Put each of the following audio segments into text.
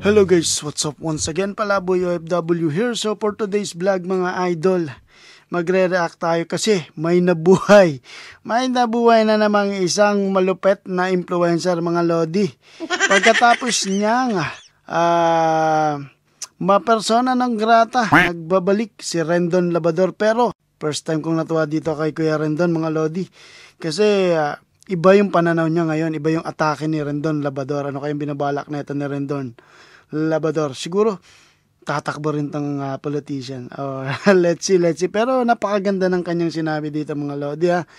Hello guys, what's up once again? Palaboy OFW here. So for today's vlog mga idol, magre-react tayo kasi may nabuhay. May nabuhay na namang isang malupet na influencer mga lodi. Pagkatapos niyang mapersona ng grata, nagbabalik si Rendon Labrador. Pero first time kong natuwa dito kay Kuya Rendon mga lodi. Kasi iba yung pananaw niya ngayon, iba yung atake ni Rendon Labrador. Ano kayong binabalak na ito ni Rendon Labrador? Siguro tatakbo rin tong politician. Oh, let's see. Pero napakaganda ng kanyang sinabi dito mga lodi ha.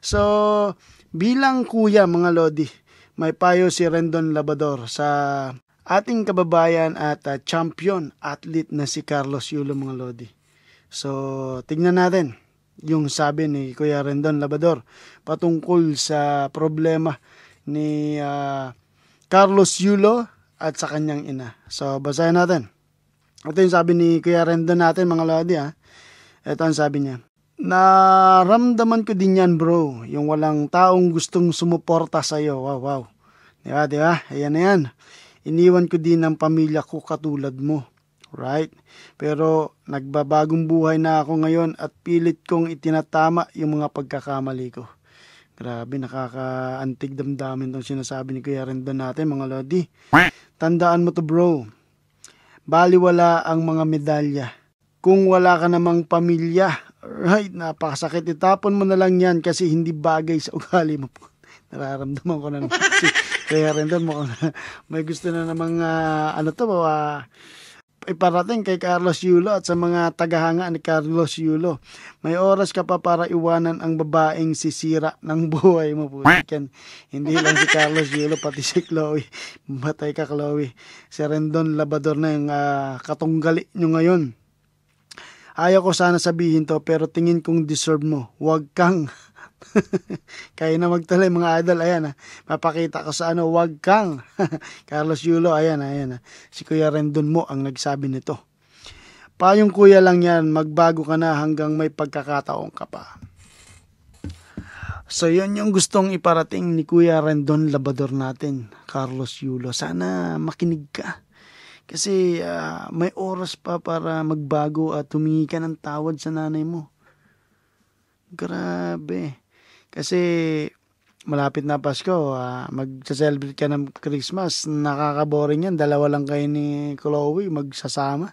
So, bilang kuya mga lodi, may payo si Rendon Labrador sa ating kababayan at champion athlete na si Carlos Yulo mga lodi. So, tignan natin yung sabi ni Kuya Rendon Labrador patungkol sa problema ni Carlos Yulo at sa kanyang ina. So, basahin natin. Ito yung sabi ni Kuya Rendon natin mga lodi ha. Ito ang sabi niya. Naramdaman ko din yan bro, yung walang taong gustong sumuporta sa'yo. Wow. Diba? Ayan na yan. Iniwan ko din ang pamilya ko katulad mo. Right? Pero nagbabagong buhay na ako ngayon at pilit kong itinatama yung mga pagkakamali ko. Grabe, nakakaantig damdamin itong sinasabi ni Kuya Rendon natin mga lodi. Tandaan mo to bro, baliwala ang mga medalya kung wala ka namang pamilya. Right, napakasakit. Itapon mo na lang yan kasi hindi bagay sa ugali mo po. Nararamdaman ko na naman si Kuya Rendon mo may gusto na namang iparating kay Carlos Yulo at sa mga tagahanga ni Carlos Yulo. May oras ka pa para iwanan ang babaeng sisira ng buhay mo po. Hindi lang si Carlos Yulo, pati si Chloe. Matay ka Chloe. Si Rendon Labrador na yung katunggali nyo ngayon. Ayaw ko sana sabihin to pero tingin kong deserve mo. Huwag kang kaya na magtalay mga idol. Ayan mapakita ko sa huwag kang Carlos Yulo. Ayan si Kuya Rendon mo ang nagsabi nito. Payong kuya lang yan, magbago ka na hanggang may pagkakataon ka pa. So yun yung gustong iparating ni Kuya Rendon Labrador natin, Carlos Yulo. Sana makinig ka kasi may oras pa para magbago at humingi ka ng tawad sa nanay mo. Grabe. Kasi malapit na Pasko, magsa-celebrate ka ng Christmas, nakakaboring yan, dalawa lang kayo ni Chloe magsasama.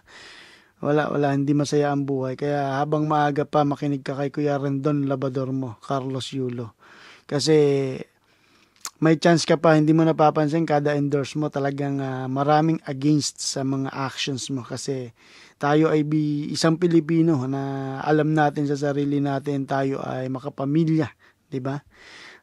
Wala, hindi masaya ang buhay. Kaya habang maaga pa, makinig ka kay Kuya Rendon Labrador mo, Carlos Yulo. Kasi may chance ka pa, hindi mo napapansin, kada endorse mo talagang maraming against sa mga actions mo. Kasi tayo ay isang Pilipino na alam natin sa sarili natin, tayo ay makapamilya. Diba?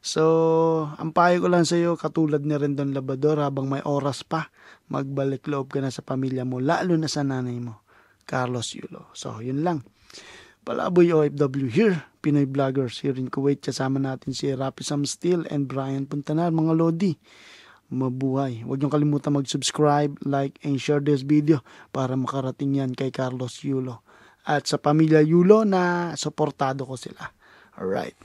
So, ang payo ko lang sa iyo, katulad ni Rendon Labrador, habang may oras pa, magbalik loob ka na sa pamilya mo, lalo na sa nanay mo, Carlos Yulo. So, yun lang. Palaboy OFW here, Pinoy Vloggers here in Kuwait. Kasama natin si Rapi Sam Steele and Brian Puntanar, mga lodi. Mabuhay. Huwag niyong kalimutan mag-subscribe, like, and share this video para makarating yan kay Carlos Yulo. At sa pamilya Yulo na suportado ko sila. Alright.